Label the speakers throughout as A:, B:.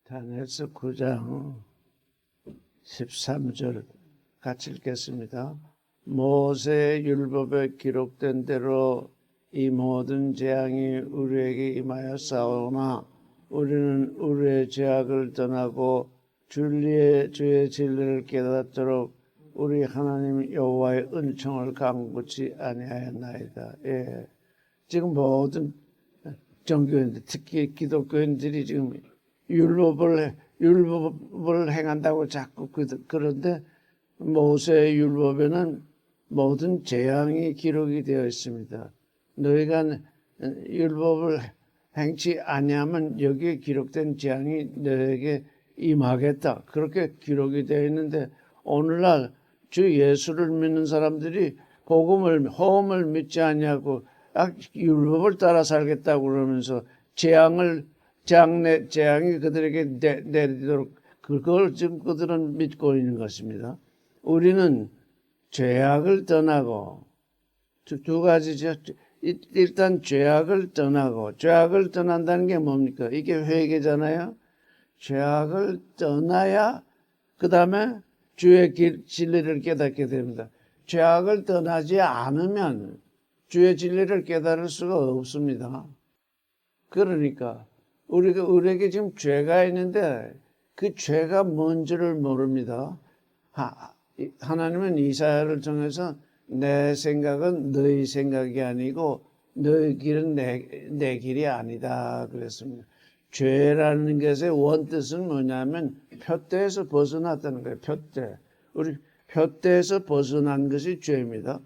A: 다니엘서 9장 13절 같이 읽겠습니다. 모세의 율법에 기록된 대로 이 모든 재앙이 우리에게 임하였사오나 우리는 우리의 죄악을 떠나고 주의 진리를 깨닫도록 우리 하나님 여호와의 은총을 간구치 아니하였나이다. 예. 지금 모든 정교인들, 특히 기독교인들이 지금 율법을 행한다고 자꾸 그런데 모세의 율법에는 모든 재앙이 기록이 되어 있습니다. 너희가 율법을 행치 아니하면 여기에 기록된 재앙이 너에게 임하겠다. 그렇게 기록이 되어 있는데 오늘날 주 예수를 믿는 사람들이 호흡을 믿지 아니하고 율법을 따라 살겠다고 그러면서 재앙이 그들에게 내리도록 그걸 지금 그들은 믿고 있는 것입니다. 우리는 죄악을 떠나고 두 가지죠. 일단 죄악을 떠난다는 게 뭡니까? 이게 회개잖아요. 죄악을 떠나야 그 다음에 주의 진리를 깨닫게 됩니다. 죄악을 떠나지 않으면 주의 진리를 깨달을 수가 없습니다. 그러니까 우리에게 지금 죄가 있는데 그 죄가 뭔지를 모릅니다. 하나님은 이사야를 통해서 내 생각은 너희 생각이 아니고 너희 길은 내 길이 아니다 그랬습니다. 죄라는 것의 원뜻은 뭐냐면 표대에서 벗어났다는 거예요. 우리 표대에서 벗어난 것이 죄입니다.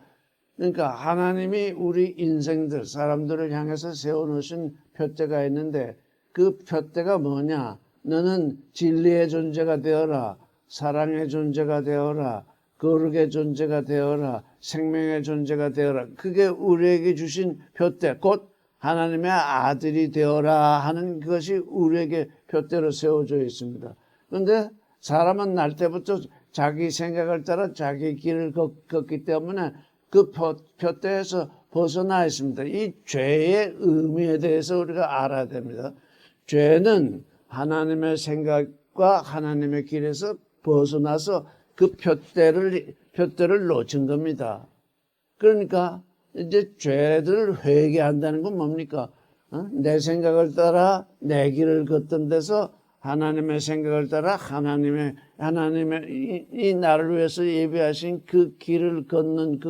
A: 그러니까 하나님이 우리 인생들, 사람들을 향해서 세워놓으신 표대가 있는데 그 표대가 뭐냐? 너는 진리의 존재가 되어라. 사랑의 존재가 되어라. 거룩의 존재가 되어라. 생명의 존재가 되어라. 그게 우리에게 주신 표대, 곧 하나님의 아들이 되어라 하는 것이 우리에게 표대로 세워져 있습니다. 그런데 사람은 날 때부터 자기 생각을 따라 자기 길을 걷기 때문에 그 표대에서 벗어나 있습니다. 이 죄의 의미에 대해서 우리가 알아야 됩니다. 죄는 하나님의 생각과 하나님의 길에서 벗어나서 그 표대를 놓친 겁니다. 그러니까 이제 죄들을 회개한다는 건 뭡니까? 내 생각을 따라 내 길을 걷던 데서 하나님의 생각을 따라 하나님의 이 나를 위해서 예비하신 그 길을 걷는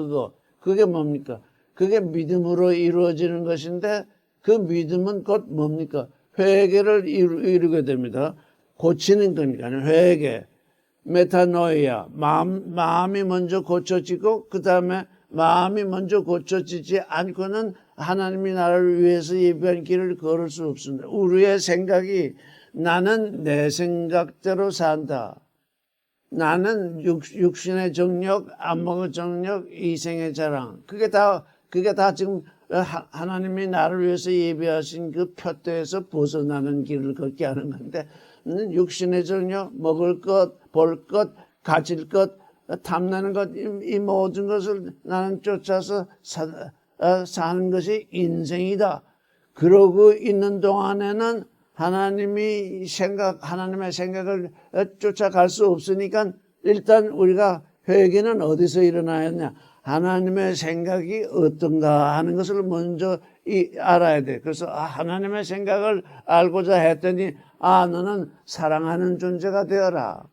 A: 그게 뭡니까? 그게 믿음으로 이루어지는 것인데 그 믿음은 곧 뭡니까? 회개를 이루게 됩니다. 고치는 겁니다. 회개, 메타노이아, 마음이 먼저 고쳐지고 그 다음에 마음이 먼저 고쳐지지 않고는 하나님이 나를 위해서 예비한 길을 걸을 수 없습니다. 우리의 생각이 나는 내 생각대로 산다. 나는 육신의 정욕, 안목의 정욕, 이생의 자랑. 그게 다 지금 하나님이 나를 위해서 예비하신 그 표대에서 벗어나는 길을 걷게 하는 건데, 육신의 정욕, 먹을 것, 볼 것, 가질 것, 탐나는 것, 이 모든 것을 나는 쫓아서 사는 것이 인생이다. 그러고 있는 동안에는 하나님의 생각을 쫓아갈 수 없으니까 일단 우리가 회개는 어디서 일어나였냐? 하나님의 생각이 어떤가 하는 것을 먼저 알아야 돼. 그래서 하나님의 생각을 알고자 했더니 너는 사랑하는 존재가 되어라.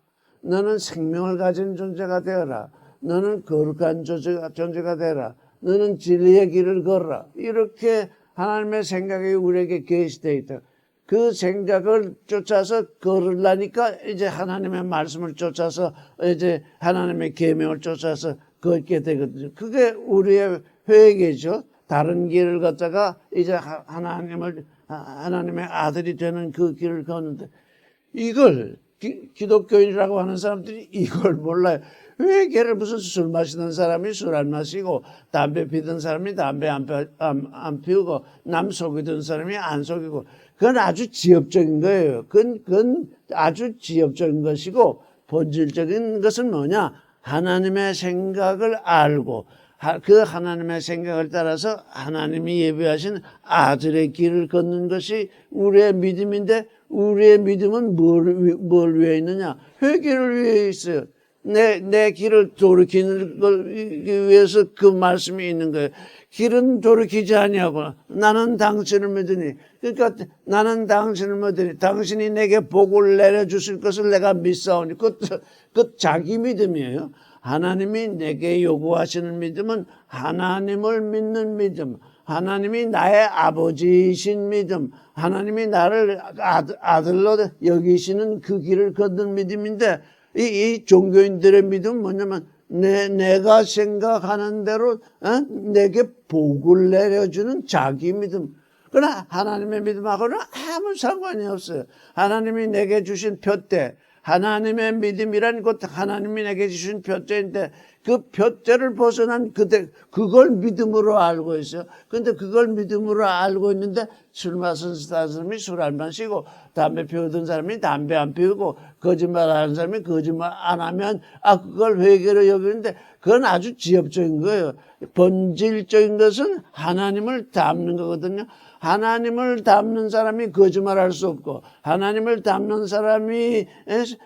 A: 너는 생명을 가진 존재가 되어라. 너는 거룩한 존재가 되어라. 너는 진리의 길을 걸어라. 이렇게 하나님의 생각이 우리에게 계시되어 있다. 그 생각을 쫓아서 걸으려니까 이제 하나님의 말씀을 쫓아서 이제 하나님의 계명을 쫓아서 걷게 되거든요. 그게 우리의 회개죠. 다른 길을 걷다가 이제 하나님의 아들이 되는 그 길을 걷는데 이걸 기독교인이라고 하는 사람들이 이걸 몰라요. 회개를 무슨 술 마시는 사람이 술 안 마시고 담배 피던 사람이 담배 안 피우고 남 속이던 사람이 안 속이고 그건 아주 지엽적인 거예요. 그건 아주 지엽적인 것이고 본질적인 것은 뭐냐? 하나님의 생각을 알고 그 하나님의 생각을 따라서 하나님이 예비하신 아들의 길을 걷는 것이 우리의 믿음인데 우리의 믿음은 뭘 위해 있느냐? 회개를 위해 있어요. 내 길을 돌이키는 걸 위해서 그 말씀이 있는 거예요. 길은 돌이키지 아니하고 나는 당신을 믿으니, 그러니까 나는 당신을 믿으니 당신이 내게 복을 내려주실 것을 내가 믿사오니, 그 자기 믿음이에요. 하나님이 내게 요구하시는 믿음은 하나님을 믿는 믿음, 하나님이 나의 아버지이신 믿음, 하나님이 나를 아들로 여기시는 그 길을 걷는 믿음인데, 이 종교인들의 믿음은 뭐냐면 내가 생각하는 대로 내게 복을 내려주는 자기 믿음. 그러나 하나님의 믿음하고는 아무 상관이 없어요. 하나님이 내게 주신 표대, 하나님의 믿음이란 것, 하나님이 내게 주신 표대인데 그 표대를 벗어난 그걸 믿음으로 알고 있어요. 근데 그걸 믿음으로 알고 있는데 술 마시는 사람이 술 안 마시고 담배 피우던 사람이 담배 안 피우고 거짓말하는 사람이 거짓말 안 하면 그걸 회개로 여기는데 그건 아주 지엽적인 거예요. 본질적인 것은 하나님을 닮는 거거든요. 하나님을 닮는 사람이 거짓말할 수 없고, 하나님을 닮는 사람이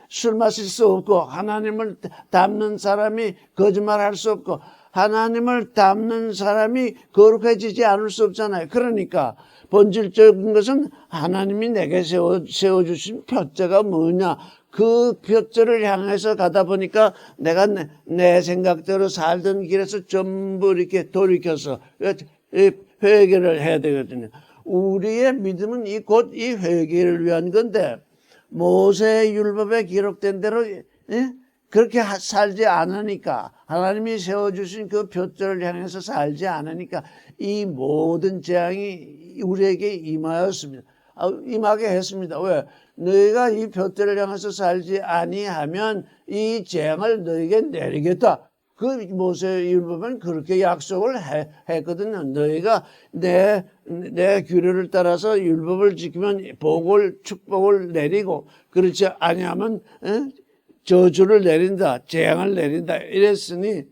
A: 술 마실 수 없고, 하나님을 닮는 사람이 거짓말할 수 없고, 하나님을 닮는 사람이 거룩해지지 않을 수 없잖아요. 그러니까 본질적인 것은 하나님이 내게 세워주신 표대가 뭐냐, 그 표대를 향해서 가다 보니까 내가 내 생각대로 살던 길에서 전부 이렇게 돌이켜서 회개를 해야 되거든요. 우리의 믿음은 곧 이 회개를 위한 건데, 모세의 율법에 기록된 대로 그렇게 살지 않으니까, 하나님이 세워주신 그 표대를 향해서 살지 않으니까 이 모든 재앙이 우리에게 임하게 했습니다. 왜? 너희가 이 표대를 향해서 살지 아니하면 이 재앙을 너희에게 내리겠다. 그 모세의 율법은 그렇게 약속을 했거든요. 너희가 내 규례를 따라서 율법을 지키면 축복을 내리고, 그렇지 아니하면 저주를 내린다, 재앙을 내린다 이랬으니,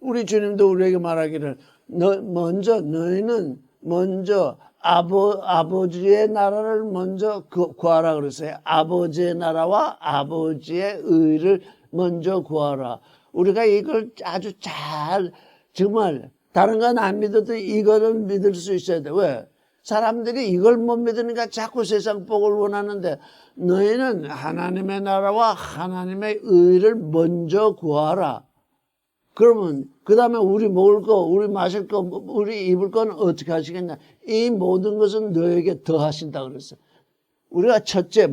A: 우리 주님도 우리에게 말하기를 너희는 먼저 아버지의 나라를 먼저 구하라 그랬어요. 아버지의 나라와 아버지의 의를 먼저 구하라. 우리가 이걸 아주 정말 다른 건 안 믿어도 이거는 믿을 수 있어야 돼. 왜? 사람들이 이걸 못 믿으니까 자꾸 세상 복을 원하는데, 너희는 하나님의 나라와 하나님의 의를 먼저 구하라. 그러면 그 다음에 우리 먹을 거, 우리 마실 거, 우리 입을 건 어떻게 하시겠냐? 이 모든 것은 너에게 더하신다 그랬어요. 우리가 첫째가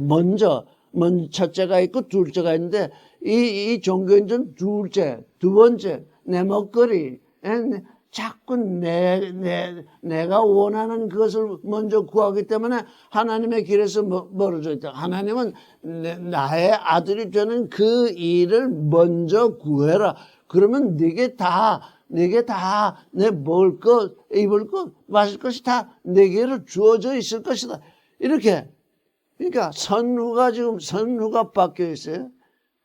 A: 있고 둘째가 있는데, 이 종교인들은 두 번째, 내 먹거리, 자꾸 내가 원하는 것을 먼저 구하기 때문에 하나님의 길에서 멀어져 있다. 하나님은 나의 아들이 되는 그 일을 먼저 구해라. 그러면 내게 다 내 먹을 것, 입을 것, 마실 것이 다 내게로 주어져 있을 것이다. 이렇게. 그러니까 선후가 바뀌어 있어요.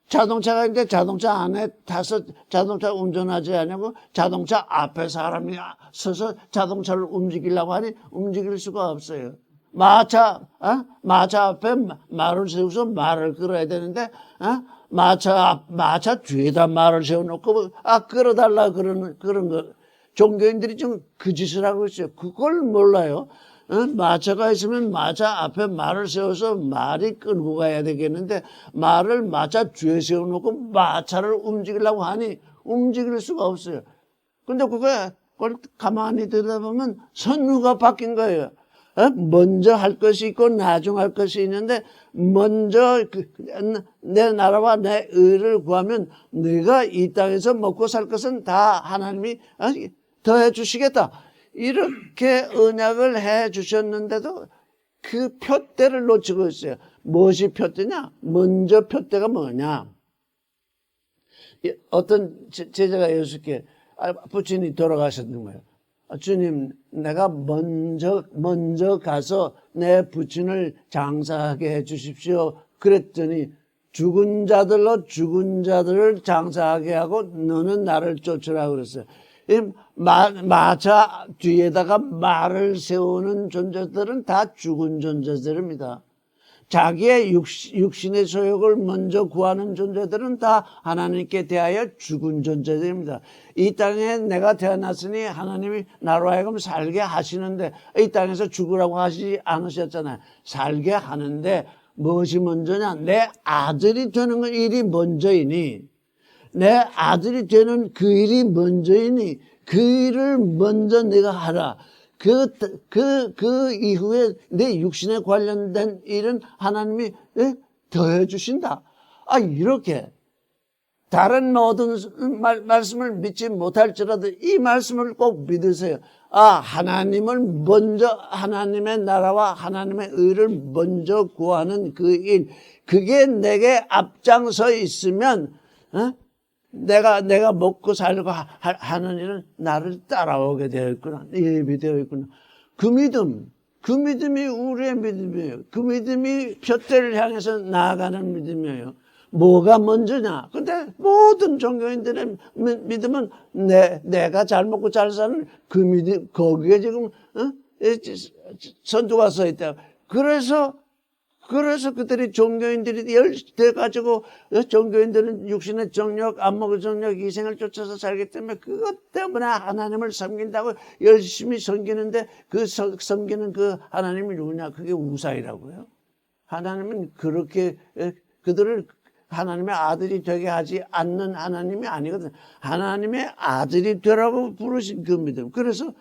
A: 자동차가 있는데 자동차 안에 타서 자동차 운전하지 않냐고, 자동차 앞에 사람이 서서 자동차를 움직이려고 하니 움직일 수가 없어요. 마차 앞에 말을 세워서 말을 끌어야 되는데, 마차 뒤에다 말을 세워놓고, 끌어달라 그런 거. 종교인들이 좀 그 짓을 하고 있어요. 그걸 몰라요. 마차가 있으면 마차 앞에 말을 세워서 말이 끌고 가야 되겠는데, 말을 마차 뒤에 세워놓고 마차를 움직이려고 하니 움직일 수가 없어요. 근데 그걸 가만히 들여다보면 선후가 바뀐 거예요. 먼저 할 것이 있고 나중 할 것이 있는데, 먼저 내 나라와 내 의를 구하면 네가 이 땅에서 먹고 살 것은 다 하나님이 더해 주시겠다. 이렇게 언약을 해 주셨는데도 그 표대를 놓치고 있어요. 무엇이 표대냐? 먼저 표대가 뭐냐? 어떤 제자가 예수께, 부친이 돌아가셨는 거예요. 주님, 내가 먼저 가서 내 부친을 장사하게 해 주십시오. 그랬더니 죽은 자들을 장사하게 하고 너는 나를 쫓으라 그랬어요. 마차 뒤에다가 말을 세우는 존재들은 다 죽은 존재들입니다. 자기의 육신의 소욕을 먼저 구하는 존재들은 다 하나님께 대하여 죽은 존재들입니다. 이 땅에 내가 태어났으니 하나님이 나로 하여금 살게 하시는데 이 땅에서 죽으라고 하시지 않으셨잖아요. 살게 하는데 무엇이 먼저냐? 내 아들이 되는 일이 먼저이니, 내 아들이 되는 그 일이 먼저이니 그 일을 먼저 내가 하라. 그 이후에 내 육신에 관련된 일은 하나님이 더해 주신다. 이렇게 다른 모든 말씀을 믿지 못할지라도 이 말씀을 꼭 믿으세요. 하나님을 먼저, 하나님의 나라와 하나님의 의를 먼저 구하는 그 일, 그게 내게 앞장서 있으면, 내가 먹고 살고 하는 일은 나를 따라오게 되어 있구나. 예비되어 있구나. 그 믿음이 우리의 믿음이에요. 그 믿음이 푯대를 향해서 나아가는 믿음이에요. 뭐가 먼저냐? 근데 모든 종교인들의 믿음은 내가 잘 먹고 잘 사는 그 믿음, 거기에 지금, 선두가 서 있다. 그래서 그들이 종교인들이 돼가지고 종교인들은 육신의 정욕, 안목의 정욕, 이생을 쫓아서 살기 때문에 그것 때문에 하나님을 섬긴다고 열심히 섬기는데 그 섬기는 그 하나님이 누구냐? 그게 우상이라고요. 하나님은 그렇게 그들을 하나님의 아들이 되게 하지 않는 하나님이 아니거든. 하나님의 아들이 되라고 부르신 그 믿음. 그래서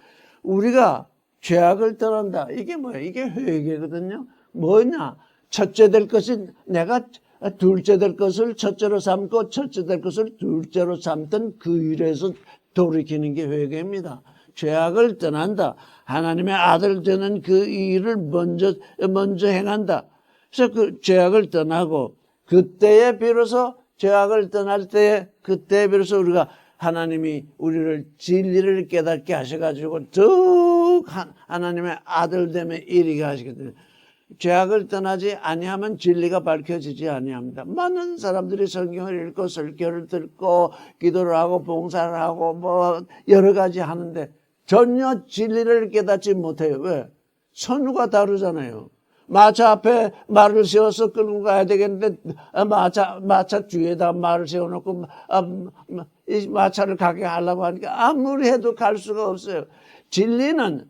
A: 우리가 죄악을 떠난다. 이게 뭐야? 이게 회개거든요. 뭐냐? 첫째 될 것은 내가 둘째 될 것을 첫째로 삼고 첫째 될 것을 둘째로 삼던 그 일에서 돌이키는 게 회개입니다. 죄악을 떠난다. 하나님의 아들 되는 그 일을 먼저 행한다. 그래서 그 죄악을 떠나고 그때에 비로소 죄악을 떠날 때에 그때에 비로소 우리가 하나님이 우리를 진리를 깨닫게 하셔가지고 더욱 하나님의 아들됨에 이르게 하시거든요. 죄악을 떠나지 아니하면 진리가 밝혀지지 아니합니다. 많은 사람들이 성경을 읽고 설교를 듣고 기도를 하고 봉사를 하고 뭐 여러 가지 하는데 전혀 진리를 깨닫지 못해요. 왜? 선우가 다르잖아요. 마차 앞에 말을 세워서 끌고 가야 되겠는데 마차 뒤에다 말을 세워놓고 이 마차를 가게 하려고 하니까 아무리 해도 갈 수가 없어요. 진리는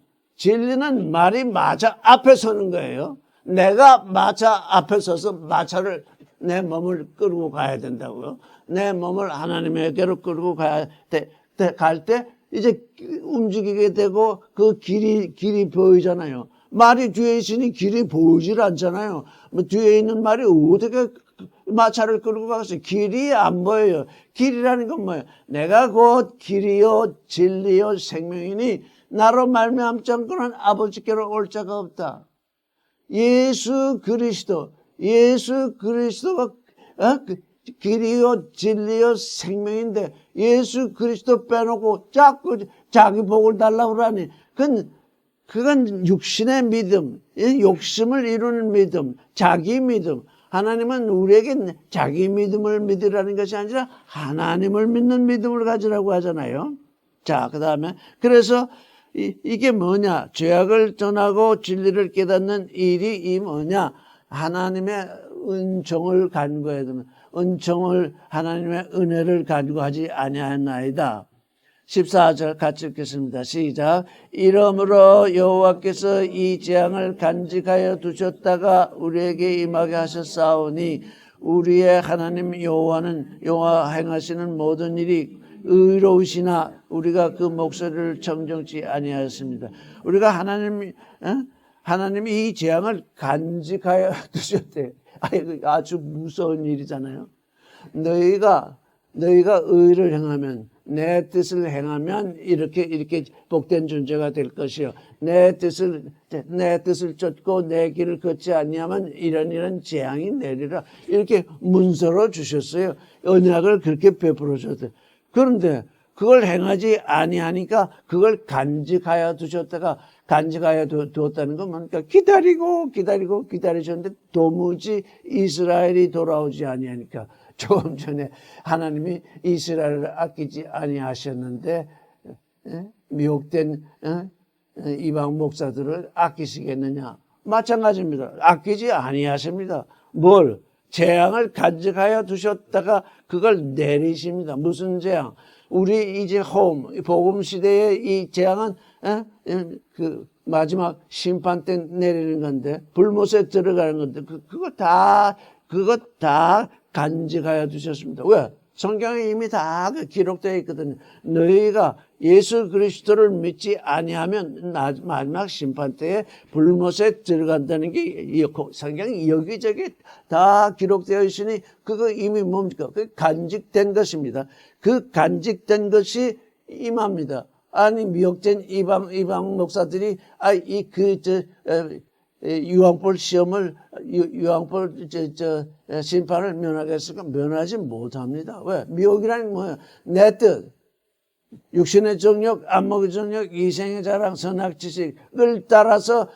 A: 말이 마차 앞에 서는 거예요. 내가 마차 앞에 서서 마차를 내 몸을 끌고 가야 된다고요. 내 몸을 하나님에게로 끌고 갈 때 이제 움직이게 되고 그 길이 보이잖아요. 말이 뒤에 있으니 길이 보이질 않잖아요. 뒤에 있는 말이 어떻게 마차를 끌고 가겠어요? 길이 안 보여요. 길이라는 건 뭐예요? 내가 곧 길이요 진리요 생명이니 나로 말미암지 않고는 아버지께로 올 자가 없다. 예수 그리스도가 길이요 진리요 생명인데 예수 그리스도 빼놓고 자꾸 자기 복을 달라고 그러니 그건 육신의 믿음, 욕심을 이루는 믿음, 자기 믿음. 하나님은 우리에게 자기 믿음을 믿으라는 것이 아니라 하나님을 믿는 믿음을 가지라고 하잖아요. 자, 그 다음에 그래서 이게 뭐냐? 죄악을 떠나고 진리를 깨닫는 일이 이 뭐냐? 하나님의 은총을 간구해야 됩니다. 은총을 하나님의 은혜를 간구하지 아니하나이다. 14절 같이 읽겠습니다. 시작. 이러므로 여호와께서 이 재앙을 간직하여 두셨다가 우리에게 임하게 하셨사오니 우리의 하나님 여호와 행하시는 모든 일이 의로우시나 우리가 그 목소리를 청정치 아니하였습니다. 우리가 하나님이 이 재앙을 간직하여 두셨대요. 아주 무서운 일이잖아요. 너희가 의를 행하면 내 뜻을 행하면 이렇게 복된 존재가 될 것이요. 내 뜻을 쫓고 내 길을 걷지 아니하면 이런 재앙이 내리라. 이렇게 문서로 주셨어요. 언약을 그렇게 베풀어 줬대요. 그런데 그걸 행하지 아니하니까 그걸 간직하여 두셨다가 간직하여 두었다는 건 뭡니까? 기다리셨는데 도무지 이스라엘이 돌아오지 아니하니까 조금 전에 하나님이 이스라엘을 아끼지 아니하셨는데 미혹된 이방 목사들을 아끼시겠느냐? 마찬가지입니다. 아끼지 아니하십니다. 뭘? 재앙을 간직하여 두셨다가 그걸 내리십니다. 무슨 재앙? 우리 이제 복음 시대의 이 재앙은 그 마지막 심판 때 내리는 건데, 불못에 들어가는 건데, 그거 다 간직하여 두셨습니다. 왜? 성경에 이미 다 기록되어 있거든요. 너희가 예수 그리스도를 믿지 아니하면 마지막 심판 때에 불못에 들어간다는 게 성경이 여기저기 다 기록되어 있으니 그거 이미 뭡니까? 그 간직된 것입니다. 그 간직된 것이 임합니다. 아니 미혹된 이방 목사들이 유황불 시험을 유황불 심판을 면하겠습니까? 면하지 못합니다. 왜? 미혹이라는 게 뭐예요? 내 뜻, 육신의 정욕, 안목의 정욕, 이생의 자랑, 선악지식을 따라서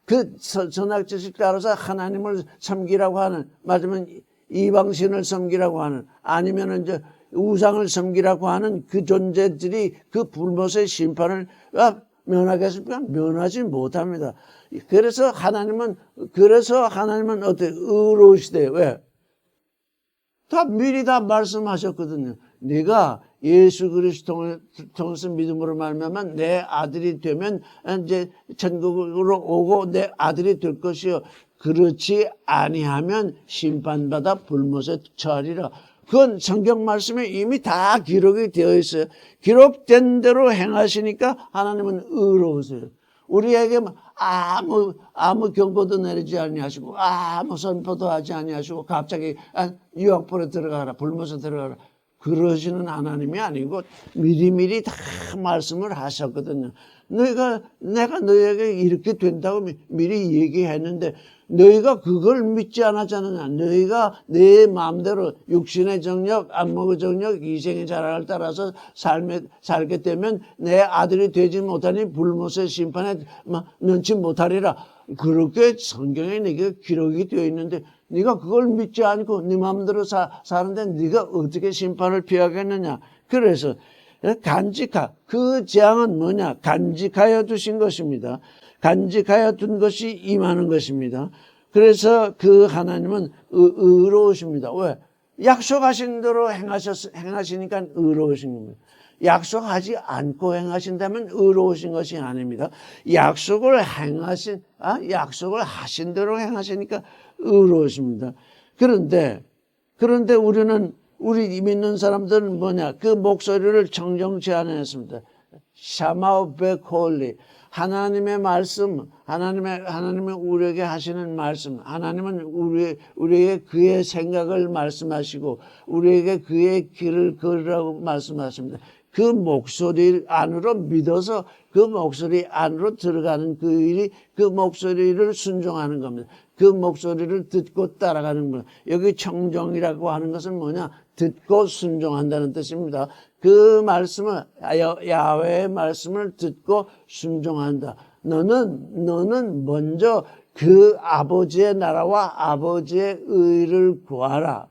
A: 그 선악지식 따라서 하나님을 섬기라고 하는, 맞으면 이방신을 섬기라고 하는, 아니면은 이제 우상을 섬기라고 하는 그 존재들이 그 불못의 심판을 면하겠습니까? 면하지 못합니다. 그래서 하나님은 어때? 의로우시대. 왜? 미리 다 말씀하셨거든요. 네가 예수 그리스도를 통해서 믿음으로 말미암아 내 아들이 되면 이제 천국으로 오고 내 아들이 될 것이요. 그렇지 아니하면 심판받아 불못에 처하리라. 그건 성경 말씀에 이미 다 기록이 되어 있어요. 기록된 대로 행하시니까 하나님은 의로우세요. 우리에게 아무 경고도 내리지 아니하시고 아무 선포도 하지 아니하시고 갑자기 유황불에 들어가라, 불못에 들어가라, 그러시는 하나님이 아니고 미리미리 다 말씀을 하셨거든요. 내가 너희에게 이렇게 된다고 미리 얘기했는데 너희가 그걸 믿지 않았잖느냐. 너희가 내 마음대로 육신의 정욕, 안목의 정욕, 이생의 자랑을 따라서 살게 되면 내 아들이 되지 못하니 불못의 심판에 면치 못하리라. 그렇게 성경에 내게 기록이 되어 있는데 네가 그걸 믿지 않고 네 마음대로 사는데 네가 어떻게 심판을 피하겠느냐. 그래서 그 재앙은 뭐냐? 간직하여 두신 것입니다. 간직하여 둔 것이 임하는 것입니다. 그래서 그 하나님은 의로우십니다. 왜? 약속하신 대로 행하시니까 의로우신 겁니다. 약속하지 않고 행하신다면 의로우신 것이 아닙니다. 약속을 하신 대로 행하시니까 의로우십니다. 그런데 우리 믿는 사람들은 뭐냐? 그 목소리를 정정치 않았습니다. 샤마우 베콜리. 하나님의 말씀, 하나님의 우리에게 하시는 말씀, 하나님은 우리에게 그의 생각을 말씀하시고, 우리에게 그의 길을 걸으라고 말씀하십니다. 그 목소리 안으로 믿어서 그 목소리 안으로 들어가는 그 일이 그 목소리를 순종하는 겁니다. 그 목소리를 듣고 따라가는 겁니다. 여기 청정이라고 하는 것은 뭐냐? 듣고 순종한다는 뜻입니다. 그 말씀을, 야훼의 말씀을 듣고 순종한다. 너는 먼저 그 아버지의 나라와 아버지의 의를 구하라.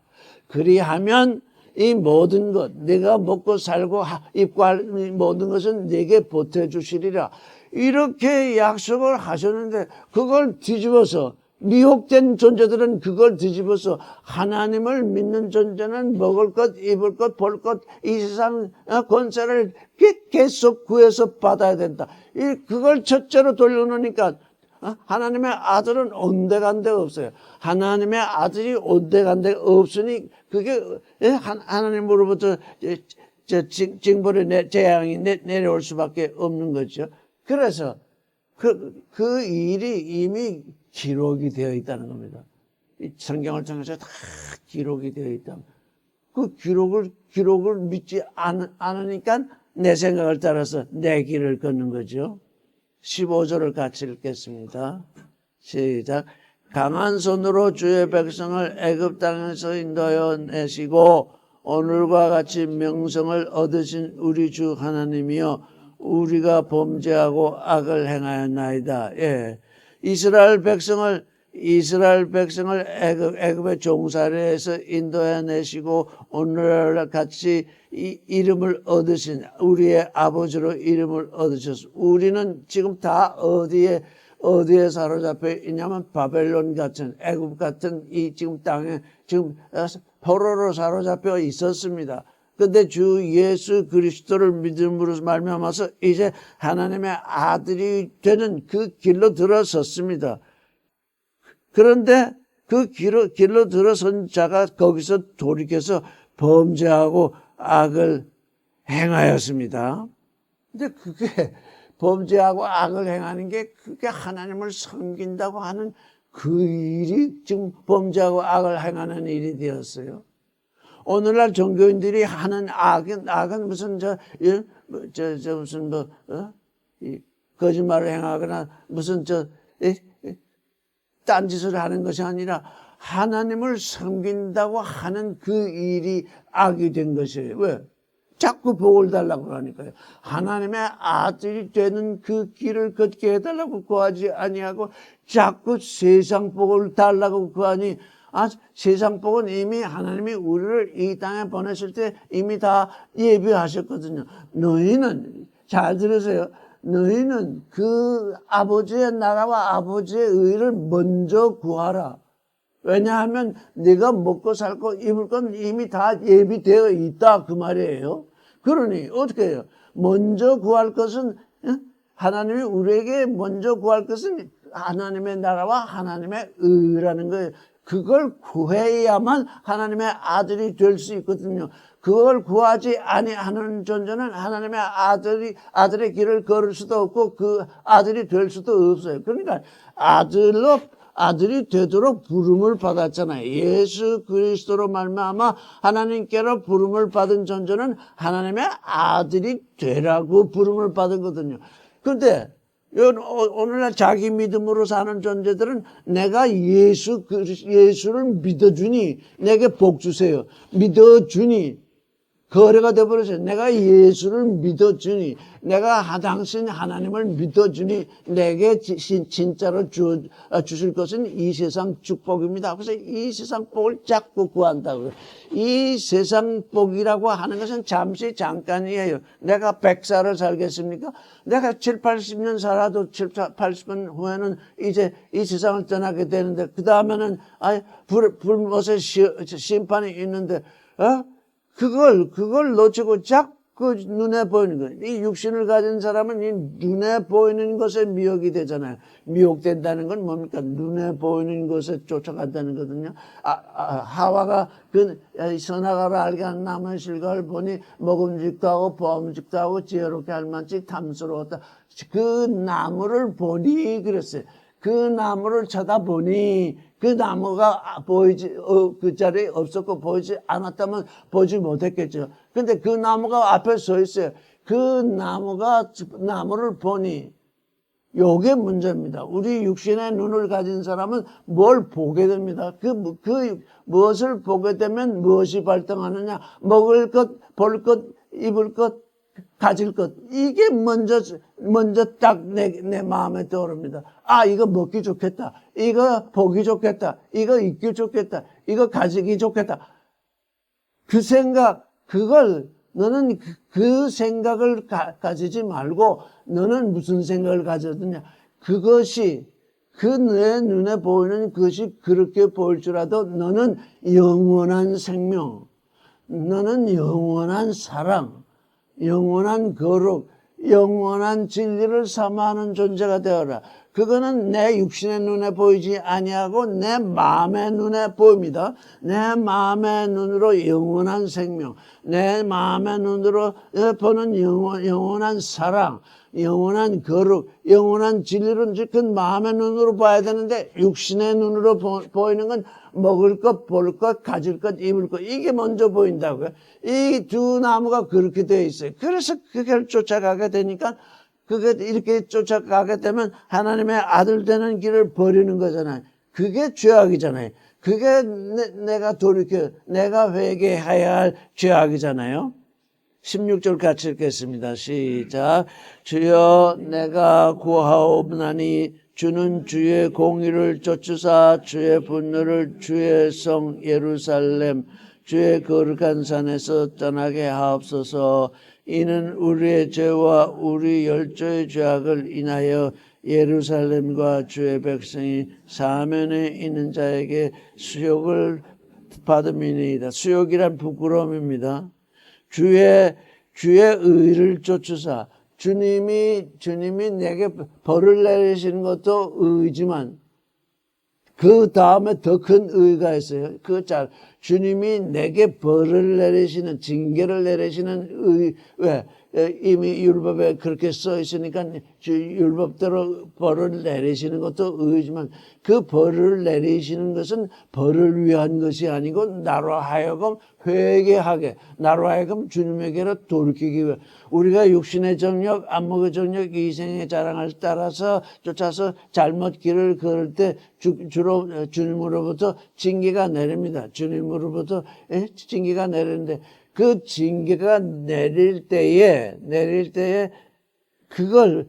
A: 그리하면 이 모든 것, 내가 먹고 살고 입고 할 모든 것은 내게 보태주시리라. 이렇게 약속을 하셨는데 그걸 뒤집어서, 미혹된 존재들은 그걸 뒤집어서 하나님을 믿는 존재는 먹을 것, 입을 것, 볼 것, 이 세상 권세를 계속 구해서 받아야 된다. 그걸 첫째로 돌려놓으니까 하나님의 아들은 온데간데 없어요. 하나님의 아들이 온데간데 없으니 그게 하나님으로부터 징벌의 재앙이 내려올 수밖에 없는 거죠. 그래서 그 일이 이미 기록이 되어 있다는 겁니다. 이 성경을 통해서 다 기록이 되어 있다. 그 기록을 믿지 않으니까 내 생각을 따라서 내 길을 걷는 거죠. 15절을 같이 읽겠습니다. 시작. 강한 손으로 주의 백성을 애굽 땅에서 인도하여 내시고 오늘과 같이 명성을 얻으신 우리 주 하나님이여, 우리가 범죄하고 악을 행하였나이다. 예. 이스라엘 백성을 애굽의 종살이에서 인도해 내시고 오늘과 같이 이름을 얻으신 우리의 아버지로 이름을 얻으셨습니다. 우리는 지금 다 어디에 어디에 사로잡혀 있냐면 바벨론 같은 애굽 같은 이 지금 땅에 지금 포로로 사로잡혀 있었습니다. 근데 주 예수 그리스도를 믿음으로 말미암아서 이제 하나님의 아들이 되는 그 길로 들어섰습니다. 그런데 그 길로 들어선 자가 거기서 돌이켜서 범죄하고 악을 행하였습니다. 근데 그게 범죄하고 악을 행하는 게 그게 하나님을 섬긴다고 하는 그 일이 지금 범죄하고 악을 행하는 일이 되었어요. 오늘날 종교인들이 하는 악은 무슨 무슨 거짓말을 행하거나 무슨 딴짓을 하는 것이 아니라 하나님을 섬긴다고 하는 그 일이 악이 된 것이에요. 왜? 자꾸 복을 달라고 그러니까요. 하나님의 아들이 되는 그 길을 걷게 해달라고 구하지 아니하고 자꾸 세상 복을 달라고 구하니 세상 복은 이미 하나님이 우리를 이 땅에 보내실 때 이미 다 예비하셨거든요. 너희는 잘 들으세요. 너희는 그 아버지의 나라와 아버지의 의를 먼저 구하라. 왜냐하면 네가 먹고 살고 입을 건 이미 다 예비되어 있다 그 말이에요. 그러니 어떻게 해요? 먼저 구할 것은 하나님이 우리에게 먼저 구할 것은 하나님의 나라와 하나님의 의라는 거예요. 그걸 구해야만 하나님의 아들이 될 수 있거든요. 그걸 구하지 아니하는 존재는 하나님의 아들의 길을 걸을 수도 없고 그 아들이 될 수도 없어요. 그러니까 아들이 되도록 부름을 받았잖아요. 예수 그리스도로 말미암아 하나님께로 부름을 받은 존재는 하나님의 아들이 되라고 부름을 받은 거거든요. 그런데 오늘날 자기 믿음으로 사는 존재들은 내가 예수를 믿어주니 내게 복 주세요. 믿어주니 거래가 되어버렸어요. 내가 예수를 믿어주니 내가 당신 하나님을 믿어주니 내게 진짜로 주실 것은 이 세상 축복입니다. 그래서 이 세상 복을 자꾸 구한다고요. 이 세상 복이라고 하는 것은 잠깐이에요. 내가 100살을 살겠습니까? 내가 7, 80년 살아도 7, 80년 후에는 이제 이 세상을 떠나게 되는데 그 다음에는 불못의 심판이 있는데 그걸 놓치고 자꾸 눈에 보이는 거예요. 이 육신을 가진 사람은 이 눈에 보이는 것에 미혹이 되잖아요. 미혹된다는 건 뭡니까? 눈에 보이는 것에 쫓아간다는 거거든요. 하와가 그 선악과를 알게 한 나무의 실과를 보니 먹음직도 하고 보음직도 하고 지혜롭게 할 만치 탐스러웠다. 그 나무를 보니 그랬어요. 그 나무를 쳐다보니 그 나무가 그 자리에 없었고 보이지 않았다면 보지 못했겠죠. 근데 그 나무가 앞에 서 있어요. 그 나무를 보니 요게 문제입니다. 우리 육신의 눈을 가진 사람은 뭘 보게 됩니다. 무엇을 보게 되면 무엇이 발동하느냐? 먹을 것, 볼 것, 입을 것, 가질 것. 이게 먼저 딱 내 마음에 떠오릅니다. 이거 먹기 좋겠다. 이거 보기 좋겠다. 이거 입기 좋겠다. 이거 가지기 좋겠다. 그 생각, 너는 그 생각을 가지지 말고 너는 무슨 생각을 가졌느냐. 그것이 내 눈에 보이는 것이 그렇게 보일지라도 너는 영원한 생명, 너는 영원한 사랑, 영원한 거룩, 영원한 진리를 사모하는 존재가 되어라. 그거는 내 육신의 눈에 보이지 아니하고 내 마음의 눈에 보입니다. 내 마음의 눈으로 영원한 생명, 내 마음의 눈으로 보는 영원한 사랑, 영원한 거룩, 영원한 진리를 그 마음의 눈으로 봐야 되는데 육신의 눈으로 보이는 건 먹을 것, 볼 것, 가질 것, 입을 것 이게 먼저 보인다고요. 이 두 나무가 그렇게 되어 있어요. 그래서 그걸 쫓아가게 되니까 그게 이렇게 쫓아가게 되면 하나님의 아들 되는 길을 버리는 거잖아요. 그게 죄악이잖아요. 그게 내가 회개해야 할 죄악이잖아요. 16절 같이 읽겠습니다. 시작. 주여 내가 구하옵나니 주는 주의 공의를 쫓으사 주의 분노를 주의 성 예루살렘 주의 거룩한 산에서 떠나게 하옵소서. 이는 우리의 죄와 우리 열조의 죄악을 인하여 예루살렘과 주의 백성이 사면에 있는 자에게 수욕을 받음이니이다. 수욕이란 부끄러움입니다. 주의 의를 쫓으사 주님이 내게 벌을 내리시는 것도 의지만 그 다음에 더 큰 의가 있어요. 주님이 내게 벌을 내리시는, 징계를 내리시는 의, 왜? 이미 율법에 그렇게 써 있으니까 율법대로 벌을 내리시는 것도 의지만 그 벌을 내리시는 것은 벌을 위한 것이 아니고 나로 하여금 회개하게, 나로 하여금 주님에게로 돌이키기 위해 우리가 육신의 정력, 안목의 정력, 이생의 자랑을 따라서 쫓아서 잘못 길을 걸을 때 주로 주님으로부터 징계가 내립니다. 주님으로부터 징계가 내리는데 그 징계가 내릴 때에 그걸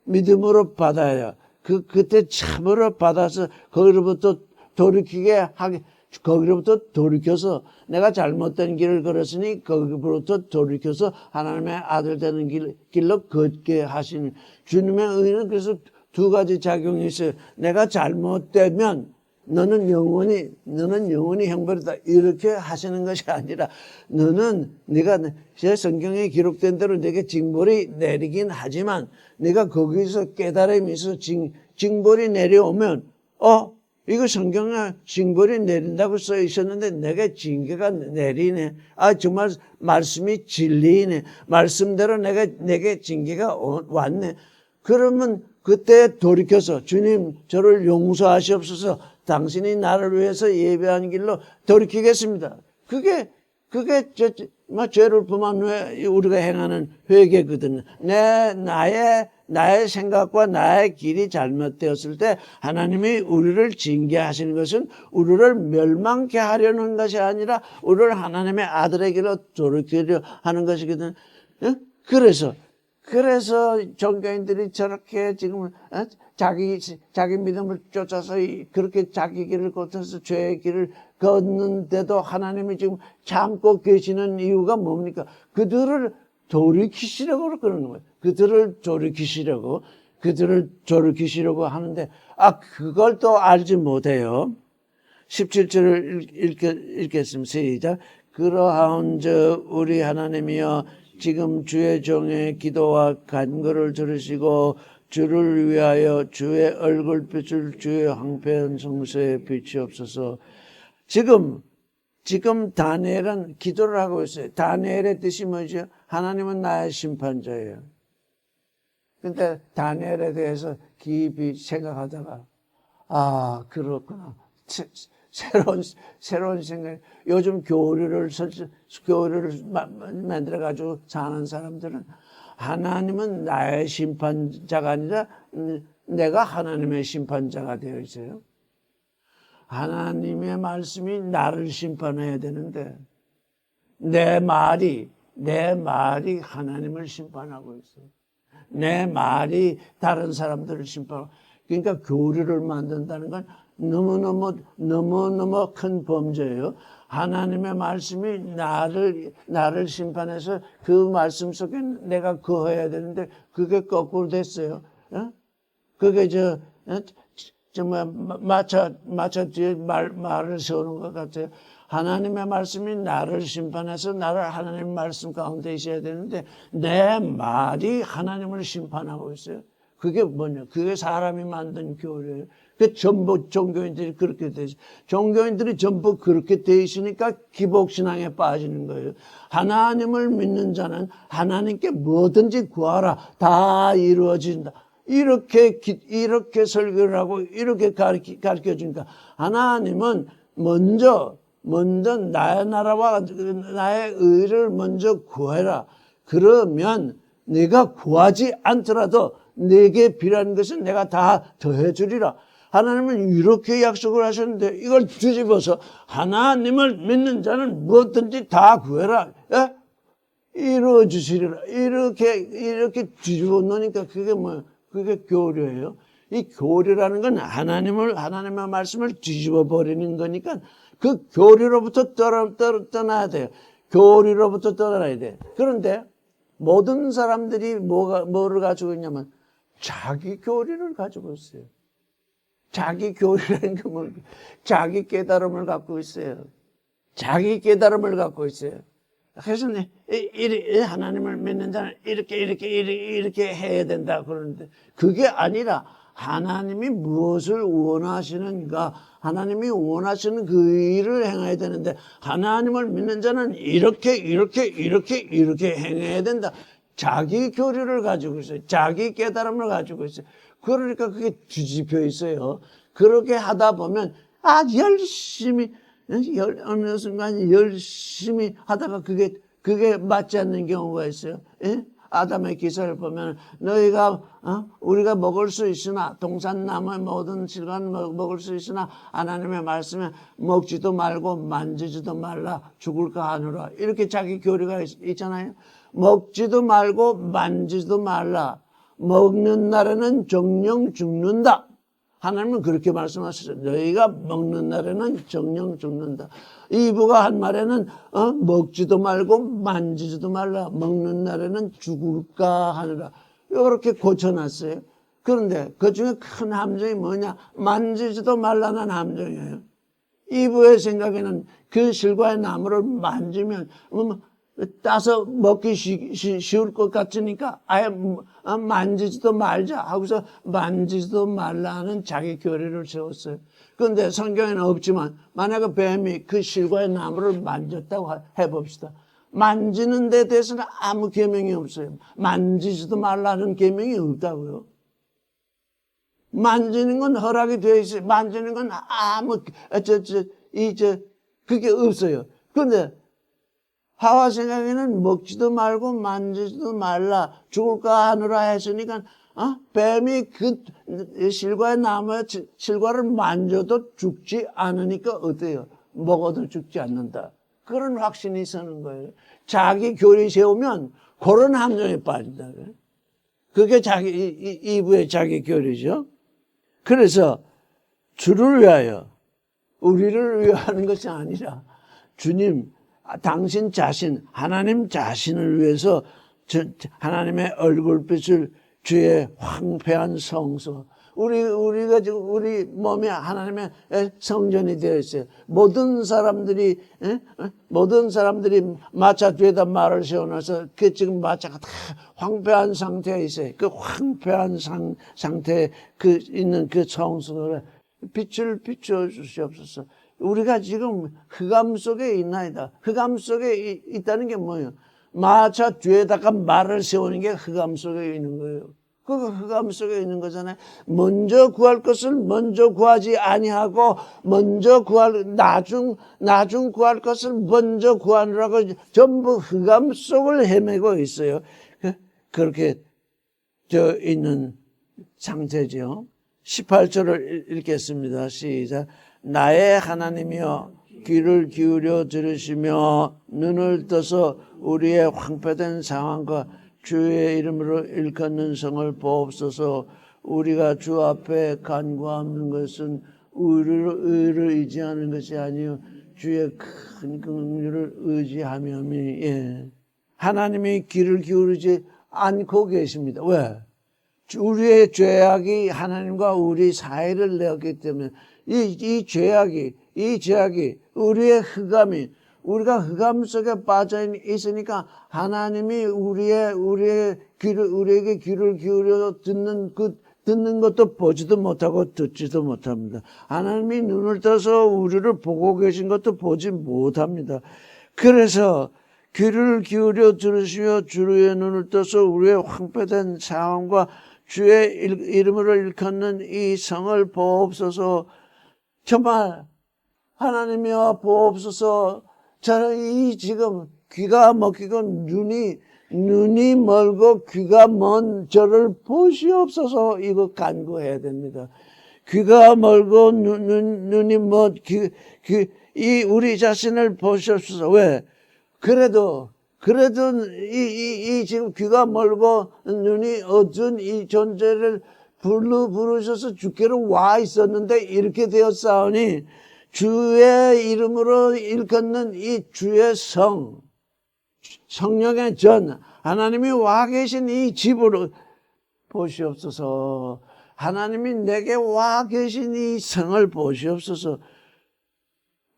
A: 믿음으로 받아야 그때 참으로 받아서 거기로부터 돌이켜서 내가 잘못된 길을 걸었으니 거기로부터 돌이켜서 하나님의 아들 되는 길로 걷게 하시는 주님의 의는 그래서 두 가지 작용이 있어요. 내가 잘못되면 너는 영원히 형벌이다 이렇게 하시는 것이 아니라 네가 성경에 기록된 대로 내게 징벌이 내리긴 하지만 네가 거기서 깨달음이 있어 징벌이 내려오면 이거 성경에 징벌이 내린다고 써 있었는데 내게 징계가 내리네. 정말 말씀이 진리이네. 말씀대로 내게 징계가 왔네. 그러면 그때 돌이켜서 주님 저를 용서하시옵소서. 당신이 나를 위해서 예배한 길로 돌이키겠습니다. 그게 죄를 범한 후에 우리가 행하는 회개거든요. 나의 생각과 나의 길이 잘못되었을 때 하나님이 우리를 징계하시는 것은 우리를 멸망케 하려는 것이 아니라 우리를 하나님의 아들에게로 돌이키려 하는 것이거든요. 그래서 종교인들이 저렇게 지금 자기 믿음을 쫓아서 그렇게 자기 길을 걷어서 죄의 길을 걷는데도 하나님이 지금 참고 계시는 이유가 뭡니까? 그들을 돌이키시려고 그러는 거예요. 그들을 돌이키시려고 하는데 그걸 또 알지 못해요. 17절을 읽겠습니다. 시작. 그러하온저 우리 하나님이여 지금 주의 종의 기도와 간구를 들으시고 주를 위하여 주의 얼굴빛을 주의 황폐한 성소에 비추옵소서. 지금 다니엘은 기도를 하고 있어요. 다니엘의 뜻이 뭐죠? 하나님은 나의 심판자예요. 근데 다니엘에 대해서 깊이 생각하다가 그렇구나. 새로운 생각. 요즘 교리를 만들어가지고 사는 사람들은 하나님은 나의 심판자가 아니라 내가 하나님의 심판자가 되어 있어요. 하나님의 말씀이 나를 심판해야 되는데 내 말이 하나님을 심판하고 있어요. 내 말이 다른 사람들을 심판하고. 그러니까 교리를 만든다는 건 너무너무 큰 범죄예요. 하나님의 말씀이 나를 심판해서 그 말씀 속에 내가 거해야 되는데 그게 거꾸로 됐어요. 그게 마차 뒤에 말을 세우는 것 같아요. 하나님의 말씀이 나를 심판해서 나를 하나님의 말씀 가운데 있어야 되는데 내 말이 하나님을 심판하고 있어요. 그게 뭐냐? 그게 사람이 만든 교리예요. 그 전부 종교인들이 그렇게 돼 있어요. 종교인들이 전부 그렇게 돼 있으니까 기복신앙에 빠지는 거예요. 하나님을 믿는 자는 하나님께 뭐든지 구하라. 다 이루어진다. 이렇게 설교를 하고 이렇게 가르쳐 주니까 하나님은 먼저 나의 나라와 나의 의를 먼저 구해라. 그러면 내가 구하지 않더라도 내게 필요한 것은 내가 다 더해 주리라. 하나님은 이렇게 약속을 하셨는데 이걸 뒤집어서 하나님을 믿는 자는 무엇든지 다 구해라. 이루어 주시리라. 이렇게 뒤집어 놓으니까 그게 교리예요. 이 교리라는 건 하나님의 말씀을 뒤집어 버리는 거니까 그 교리로부터 떠나야 돼요. 교리로부터 떠나야 돼. 그런데 모든 사람들이 뭐를 가지고 있냐면 자기 교리를 가지고 있어요. 자기 교리라는 게 뭘? 자기 깨달음을 갖고 있어요. 자기 깨달음을 갖고 있어요. 그래서 하나님을 믿는 자는 이렇게 해야 된다 그러는데 그게 아니라 하나님이 무엇을 원하시는가, 하나님이 원하시는 그 일을 행해야 되는데 하나님을 믿는 자는 이렇게 행해야 된다. 자기 교리를 가지고 있어요. 자기 깨달음을 가지고 있어요. 그러니까 그게 뒤집혀 있어요. 그렇게 하다 보면 열심히 어느 순간 열심히 하다가 그게 맞지 않는 경우가 있어요. 예? 아담의 기사를 보면 너희가 우리가 먹을 수 있으나 동산나무의 모든 질간 먹을 수 있으나 하나님의 말씀에 먹지도 말고 만지지도 말라 죽을까 하노라. 이렇게 자기 교리가 있잖아요. 먹지도 말고 만지지도 말라. 먹는 날에는 정령 죽는다. 하나님은 그렇게 말씀하셨어요. 너희가 먹는 날에는 정령 죽는다. 이브가 한 말에는 먹지도 말고 만지지도 말라. 먹는 날에는 죽을까 하느라. 이렇게 고쳐놨어요. 그런데 그 중에 큰 함정이 뭐냐? 만지지도 말라는 함정이에요. 이브의 생각에는 그 실과의 나무를 만지면 따서 먹기 쉬울 것 같으니까 아예 만지지도 말자 하고서 만지지도 말라는 자기 교리를 세웠어요. 그런데 성경에는 없지만 만약에 뱀이 그 실과의 나무를 만졌다고 해봅시다. 만지는 데 대해서는 아무 계명이 없어요. 만지지도 말라는 계명이 없다고요. 만지는 건 허락이 되어 있어요. 만지는 건 아무 그게 없어요. 그런데 하와 생각에는 먹지도 말고 만지지도 말라 죽을까 하느라 했으니까 뱀이 그 실과의 나무의 실과를 만져도 죽지 않으니까 어때요? 먹어도 죽지 않는다. 그런 확신이 있는 거예요. 자기 교리 세우면 그런 함정에 빠진다. 그게 이브의 자기 교리죠. 그래서 주를 위하여 우리를 위하는 것이 아니라 주님 당신 자신, 하나님 자신을 위해서 하나님의 얼굴빛을 주의 황폐한 성소. 우리가 지금 우리 몸이 하나님의 성전이 되어 있어요. 모든 사람들이 마차 뒤에다 말을 세워놔서 그 지금 마차가 다 황폐한 상태에 있어요. 그 황폐한 상태에 있는 그 성소를 빛을 비춰 주시옵소서. 우리가 지금 흑암 속에 있나이다. 흑암 속에 있다는 게 뭐예요? 마차 뒤에다가 말을 세우는 게 흑암 속에 있는 거예요. 그거 흑암 속에 있는 거잖아요. 먼저 구할 것을 먼저 구하지 아니하고 나중 구할 것을 먼저 구하느라고 전부 흑암 속을 헤매고 있어요. 그렇게 있는 상태죠. 18절을 읽겠습니다. 시작. 나의 하나님이여 귀를 기울여 들으시며 눈을 떠서 우리의 황폐된 상황과 주의 이름으로 일컫는 성을 보옵소서. 우리가 주 앞에 간구하는 것은 의를 의지하는 것이 아니요 주의 큰 긍휼을 의지하며니. 예. 하나님이 귀를 기울이지 않고 계십니다. 왜? 우리의 죄악이 하나님과 우리 사이를 내었기 때문에 이 죄악이 우리의 흑암이 우리가 흑암 속에 빠져 있으니까 하나님이 우리에게 귀를 기울여 듣는 것도 보지도 못하고 듣지도 못합니다. 하나님이 눈을 떠서 우리를 보고 계신 것도 보지 못합니다. 그래서 귀를 기울여 들으시며 주의 눈을 떠서 우리의 황폐된 상황과 주의 이름으로 일컫는 이 성을 보옵소서. 정말 하나님이여 보옵소서. 저는 지금 귀가 먹히고 눈이 멀고 귀가 먼 저를 보시옵소서. 이거 간구해야 됩니다. 귀가 멀고 눈이 먼 이 우리 자신을 보시옵소서. 왜? 그래도 이 지금 귀가 멀고 눈이 어두운 이 존재를 부르셔서 주께로 와 있었는데 이렇게 되었사오니 주의 이름으로 일컫는 이 주의 성령의 전 하나님이 와 계신 이 집으로 보시옵소서. 하나님이 내게 와 계신 이 성을 보시옵소서.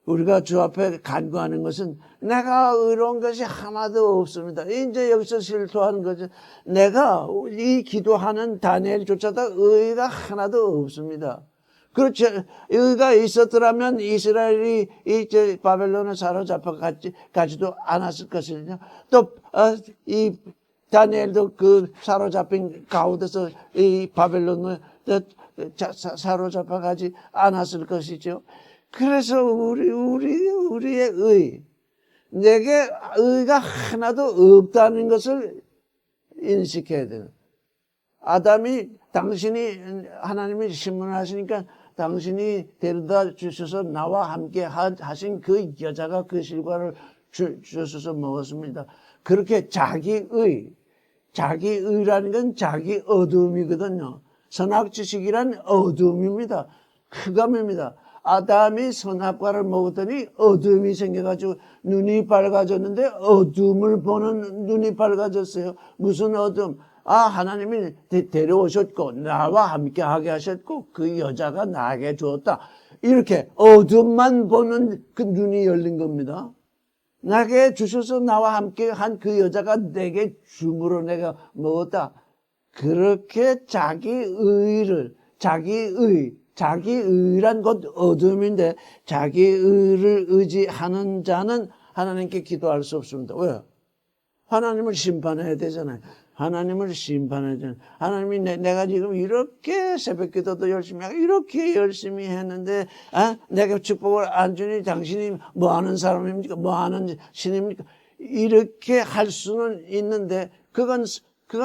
A: 우리가 주 앞에 간구하는 것은 내가 의로운 것이 하나도 없습니다. 이제 여기서 실토하는 거죠. 내가 이 기도하는 다니엘조차도 의가 하나도 없습니다. 그렇지. 의가 있었더라면 이스라엘이 이제 바벨론에 사로잡혀 가지도 않았을 것이냐. 또 이 다니엘도 그 사로잡힌 가운데서 이 바벨론에 사로잡혀 가지 않았을 것이죠. 그래서 우리의 의, 내게 의가 하나도 없다는 것을 인식해야 돼요. 아담이 당신이 하나님이 신문하시니까 당신이 데려다 주셔서 나와 함께 하신 그 여자가 그 실과를 주셔서 먹었습니다. 그렇게 자기의라는 건 자기 어둠이거든요. 선악지식이란 어둠입니다. 흑암입니다. 아담이 선악과를 먹었더니 어둠이 생겨가지고 눈이 밝아졌는데 어둠을 보는 눈이 밝아졌어요. 무슨 어둠? 하나님이 데려오셨고 나와 함께 하게 하셨고 그 여자가 나에게 주었다. 이렇게 어둠만 보는 그 눈이 열린 겁니다. 나에게 주셔서 나와 함께 한 그 여자가 내게 줌으로 내가 먹었다. 그렇게 자기의란 것 어둠인데 자기의를 의지하는 자는 하나님께 기도할 수 없습니다. 왜요? 하나님을 심판해야 되잖아요. 하나님을 심판해야 되잖아요. 하나님이 내가 지금 이렇게 새벽기도도 열심히 하고 이렇게 열심히 했는데 내가 축복을 안 주니 당신이 뭐 하는 사람입니까? 뭐 하는 신입니까? 이렇게 할 수는 있는데 그건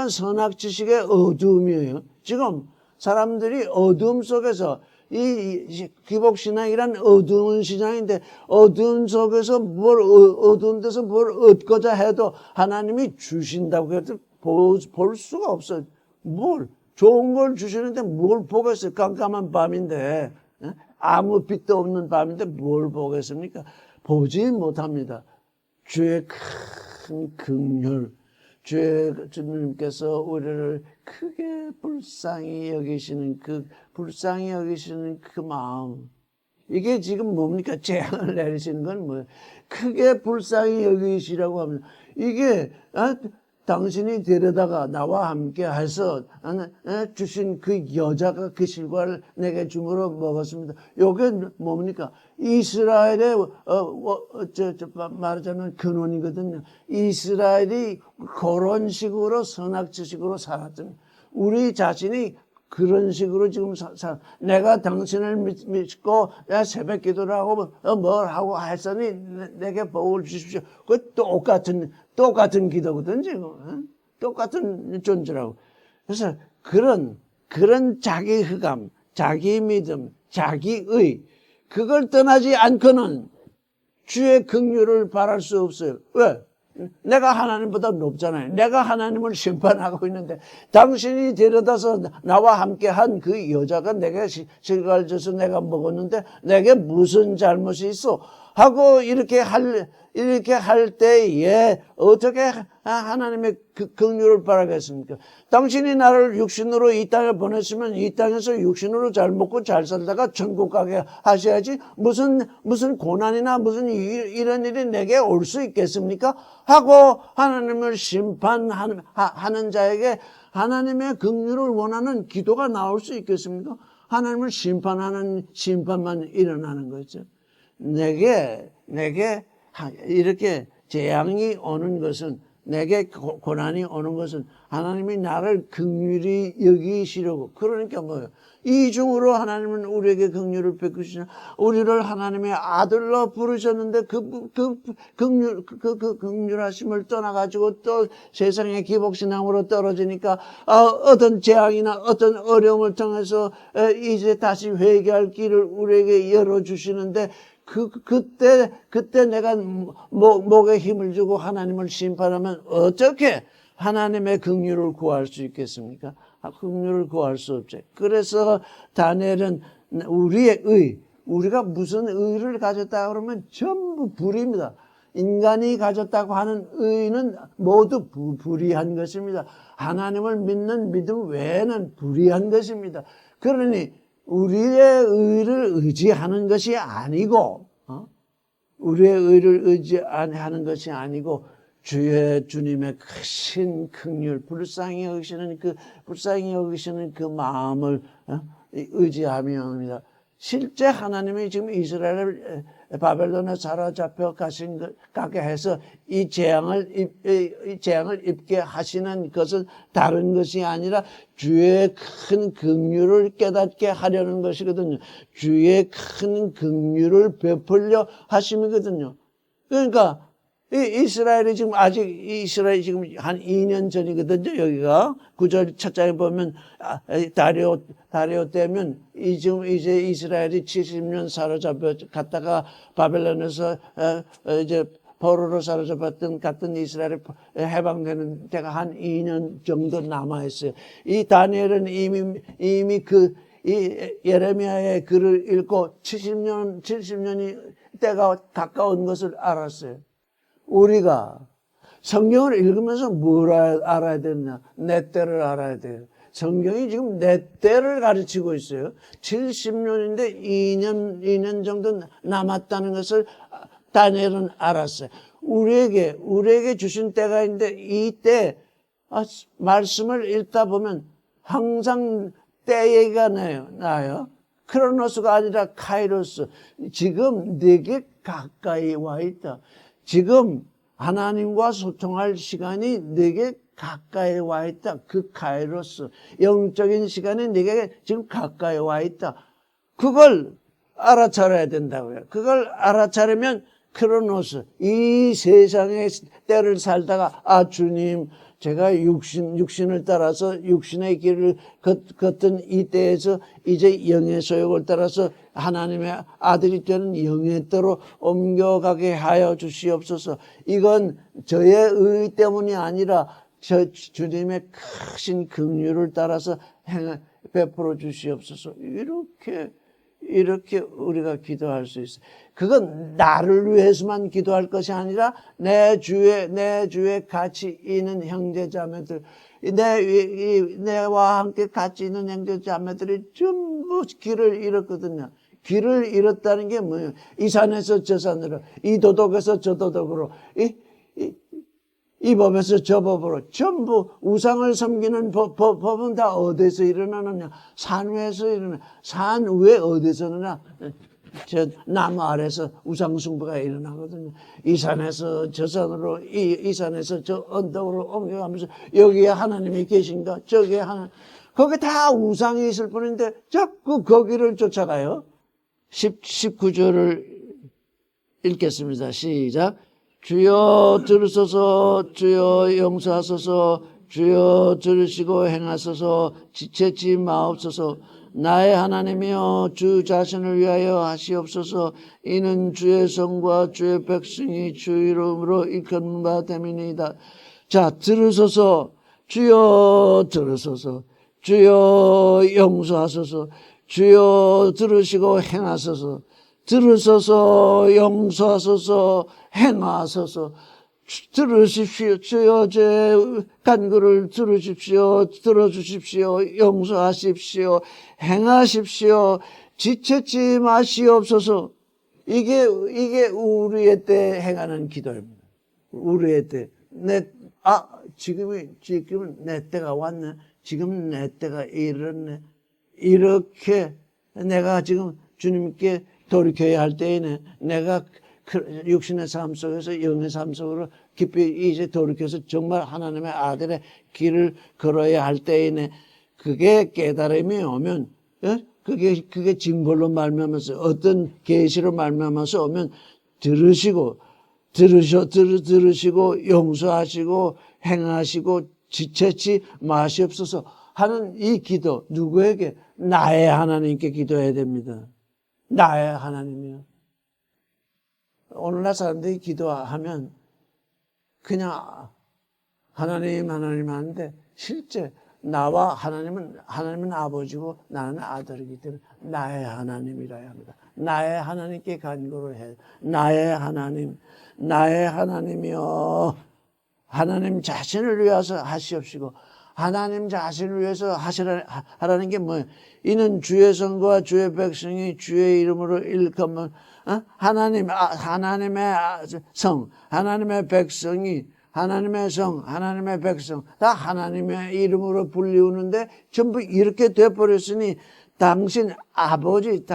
A: 선악지식의 어둠이에요. 지금 사람들이 어둠 속에서 이 기복신앙이란 어두운 신앙인데 어두운 속에서 어두운 데서 뭘 얻고자 해도 하나님이 주신다고 해도 볼 수가 없어요. 좋은 걸 주시는데 뭘 보겠어요. 깜깜한 밤인데 아무 빛도 없는 밤인데 뭘 보겠습니까? 보지 못합니다. 주의 큰 긍휼, 주님께서 우리를 크게 불쌍히 여기시는 그 마음. 이게 지금 뭡니까? 재앙을 내리시는 건 뭐예요? 크게 불쌍히 여기시라고 하면 이게 당신이 데려다가 나와 함께 해서 주신 그 여자가 그 실과를 내게 줌으로 먹었습니다. 이게 뭡니까? 이스라엘의 말하자면 근원이거든요. 이스라엘이 그런 식으로 선악지식으로 살았던 우리 자신이 그런 식으로 지금 내가 당신을 믿고 새벽 기도를 하고 뭘 하고 했으니 내게 복을 주십시오. 그 똑같은 기도거든 지금. 똑같은 존재라고. 그래서 그런 자기 흑암, 자기 믿음, 자기의 그걸 떠나지 않고는 주의 긍휼을 바랄 수 없어요. 왜? 내가 하나님보다 높잖아요. 내가 하나님을 심판하고 있는데 당신이 데려다서 나와 함께 한 그 여자가 내게 실과를 줘서 내가 먹었는데 내게 무슨 잘못이 있어? 하고 이렇게 할 때에 어떻게 하나님의 긍휼을 바라겠습니까? 당신이 나를 육신으로 이 땅에 보냈으면 이 땅에서 육신으로 잘 먹고 잘 살다가 천국 가게 하셔야지 무슨 고난이나 무슨 이런 일이 내게 올 수 있겠습니까? 하고 하나님을 심판하는 자에게 하나님의 긍휼을 원하는 기도가 나올 수 있겠습니까? 하나님을 심판하는 심판만 일어나는 거죠. 내게 이렇게 재앙이 오는 것은 내게 고난이 오는 것은 하나님이 나를 긍휼히 여기시려고. 그러니까 뭐예요? 이중으로 하나님은 우리에게 긍휼을 베푸시나 우리를 하나님의 아들로 부르셨는데 그 긍휼하심을 떠나가지고 또 세상의 기복신앙으로 떨어지니까 어떤 재앙이나 어떤 어려움을 통해서 이제 다시 회개할 길을 우리에게 열어주시는데 그때 내가 목에 힘을 주고 하나님을 심판하면 어떻게 하나님의 긍휼을 구할 수 있겠습니까? 긍휼을 구할 수 없죠. 그래서 다니엘은 우리의 우리가 무슨 의를 가졌다 그러면 전부 불입니다. 인간이 가졌다고 하는 의는 모두 불의한 것입니다. 하나님을 믿는 믿음 외에는 불의한 것입니다. 그러니 우리의 의를 의지하는 것이 아니고, 우리의 의를 의지하는 것이 아니고 주님의 크신 긍휼, 불쌍히 여기시는 그 마음을 의지하며 합니다. 실제 하나님이 지금 이스라엘을 바벨론에 사로잡혀 가게 해서 이 재앙을 입게 하시는 것은 다른 것이 아니라 주의 큰 긍휼을 깨닫게 하려는 것이거든요. 주의 큰 긍휼을 베풀려 하심이거든요. 그러니까 이스라엘이 지금 한 2년 전이거든요. 여기가 9절 첫 장에 보면 다리오 때면 지금 이제 이스라엘이 70년 사로잡혀 갔다가 바벨론에서 이제 포로로 사로잡았던 같은 이스라엘이 해방되는 때가 한 2년 정도 남아 있어요. 이 다니엘은 이미 이 예레미야의 글을 읽고 70년이 때가 가까운 것을 알았어요. 우리가 성경을 읽으면서 뭘 알아야 되느냐? 내 때를 알아야 돼요. 성경이 지금 내 때를 가르치고 있어요. 70년인데 2년 정도 남았다는 것을 다니엘은 알았어요. 우리에게 주신 때가 있는데 이때 말씀을 읽다 보면 항상 때 얘기가 나요. 크로노스가 아니라 카이로스. 지금 내게 가까이 와 있다. 지금 하나님과 소통할 시간이 내게 가까이 와 있다. 그 카이로스, 영적인 시간이 내게 지금 가까이 와 있다. 그걸 알아차려야 된다고요. 그걸 알아차리면 크로노스, 이 세상의 때를 살다가 주님, 제가 육신을 따라서 육신의 길을 걷던 이 때에서 이제 영의 소욕을 따라서 하나님의 아들이 되는 영의 때로 옮겨가게 하여 주시옵소서. 이건 저의 의 때문이 아니라 주님의 크신 긍휼을 따라서 베풀어 주시옵소서. 이렇게 우리가 기도할 수 있어요. 그건 나를 위해서만 기도할 것이 아니라 내 주에 같이 있는 형제자매들, 내와 함께 같이 있는 형제자매들이 전부 길을 잃었거든요. 길을 잃었다는 게 뭐예요? 이 산에서 저 산으로, 이 도덕에서 저 도덕으로, 이 법에서 저 법으로 전부 우상을 섬기는 법은 다 어디서 일어나느냐? 산 위에서 일어나. 산 위에 어디서느냐? 저 나무 아래서 우상 숭배가 일어나거든요. 이 산에서 저 산으로, 이 산에서 저 언덕으로 옮겨가면서 여기에 하나님이 계신가? 저기에 하나님. 거기 다 우상이 있을 뿐인데 자꾸 거기를 쫓아가요. 19절을 읽겠습니다. 시작. 주여 들으소서, 주여 용서하소서, 주여 들으시고 행하소서, 지체지 마옵소서. 나의 하나님이여 주 자신을 위하여 하시옵소서. 이는 주의 성과 주의 백성이 주 이름으로 일컫는 바 됨이니이다. 자, 들으소서, 주여 들으소서, 주여 용서하소서, 주여 들으시고 행하소서. 들으소서, 용서하소서, 행하소서. 들으십시오. 주여 제 간구를 들어주십시오. 용서하십시오. 행하십시오. 지체지 마시옵소서. 이게 우리의 때 행하는 기도입니다. 우리의 때. 지금은 내 때가 왔네. 지금 내 때가 이렇네. 이렇게 내가 지금 주님께 돌이켜야 할 때에는 내가 육신의 삶 속에서 영의 삶 속으로 깊이 이제 돌이켜서 정말 하나님의 아들의 길을 걸어야 할 때에는 그게 깨달음이 오면, 그게 징벌로 말미암아서 어떤 계시로 말미암아서 오면 들으시고 용서하시고 행하시고 지체치 마시옵소서 하는 이 기도, 누구에게? 나의 하나님께 기도해야 됩니다. 나의 하나님이요. 오늘날 사람들이 기도하면 그냥 하나님 하는데 실제 나와 하나님은 아버지고 나는 아들이기 때문에 나의 하나님이라야 합니다. 나의 하나님께 간구를 해. 나의 하나님이여, 하나님 자신을 위해서 하시옵시고, 하나님 자신을 위해서 하라는 게 뭐예요? 이는 주의 성과 주의 백성이 주의 이름으로 일컫는 하나님의 성, 하나님의 백성이, 하나님의 성, 하나님의 백성 다 하나님의 이름으로 불리우는데 전부 이렇게 돼버렸으니 당신 아버지,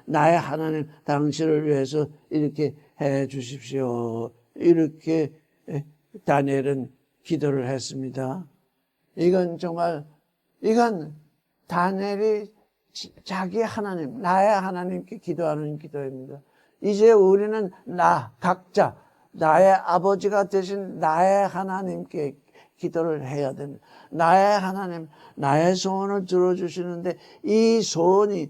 A: 나의 하나님, 당신을 위해서 이렇게 해 주십시오. 이렇게 다니엘은 기도를 했습니다. 이건 다니엘이 자기 하나님, 나의 하나님께 기도하는 기도입니다. 이제 우리는 각자 나의 아버지가 되신 나의 하나님께 기도를 해야 됩니다. 나의 하나님, 나의 소원을 들어주시는데 이 소원이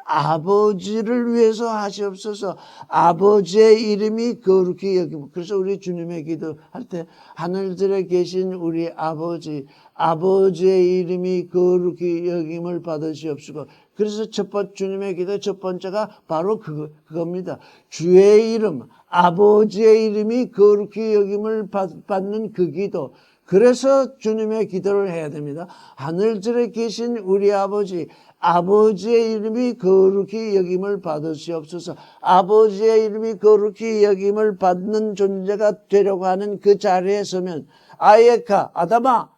A: 아버지를 위해서 하시옵소서. 아버지의 이름이 거룩히 여기고, 그래서 우리 주님의 기도할 때 하늘들에 계신 우리 아버지의 이름이 거룩히 여김을 받으시옵시고. 그래서 주님의 기도 첫 번째가 바로 그겁니다. 주의 이름, 아버지의 이름이 거룩히 여김을 받는 그 기도. 그래서 주님의 기도를 해야 됩니다. 하늘들에 계신 우리 아버지의 이름이 거룩히 여김을 받으시옵소서. 아버지의 이름이 거룩히 여김을 받는 존재가 되려고 하는 그 자리에 서면, 아담아,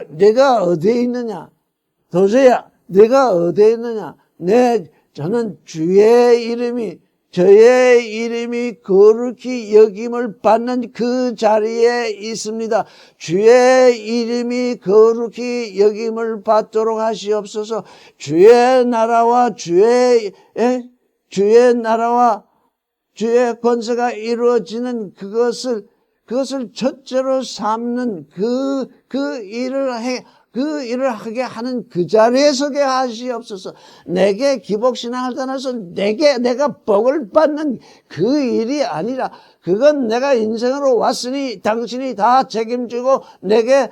A: 내가 어디에 있느냐? 도저야, 내가 어디에 있느냐? 저는 저의 이름이 거룩히 여김을 받는 그 자리에 있습니다. 주의 이름이 거룩히 여김을 받도록 하시옵소서. 주의 나라와 주의 권세가 이루어지는 그것을 첫째로 삼는 그 일을 하게 하는 그 자리에 서게 하시옵소서. 내게 기복신앙을 떠나서 내가 복을 받는 그 일이 아니라, 그건 내가 인생으로 왔으니 당신이 다 책임지고 내게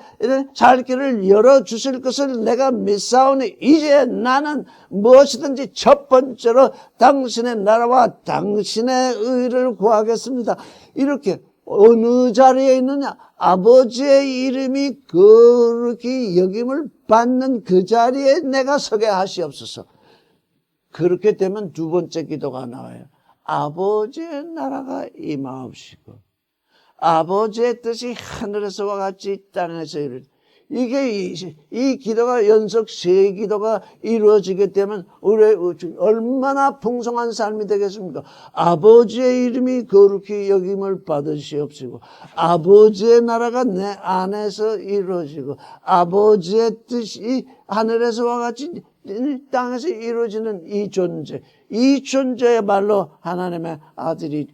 A: 살 길을 열어주실 것을 내가 믿사오니, 이제 나는 무엇이든지 첫 번째로 당신의 나라와 당신의 의를 구하겠습니다. 이렇게 어느 자리에 있느냐? 아버지의 이름이 거룩히 여김을 받는 그 자리에 내가 서게 하시옵소서. 그렇게 되면 두 번째 기도가 나와요. 아버지의 나라가 임하옵시고, 아버지의 뜻이 하늘에서와 같이 땅에서 이루어지고. 이 기도가 연속 세 기도가 이루어지게 되면 우리 얼마나 풍성한 삶이 되겠습니까? 아버지의 이름이 거룩히 여김을 받으시옵시고, 아버지의 나라가 내 안에서 이루어지고, 아버지의 뜻이 하늘에서와 같이 땅에서 이루어지는 이 존재야말로 하나님의 아들이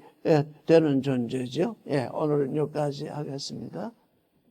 A: 되는 존재죠. 오늘은 여기까지 하겠습니다.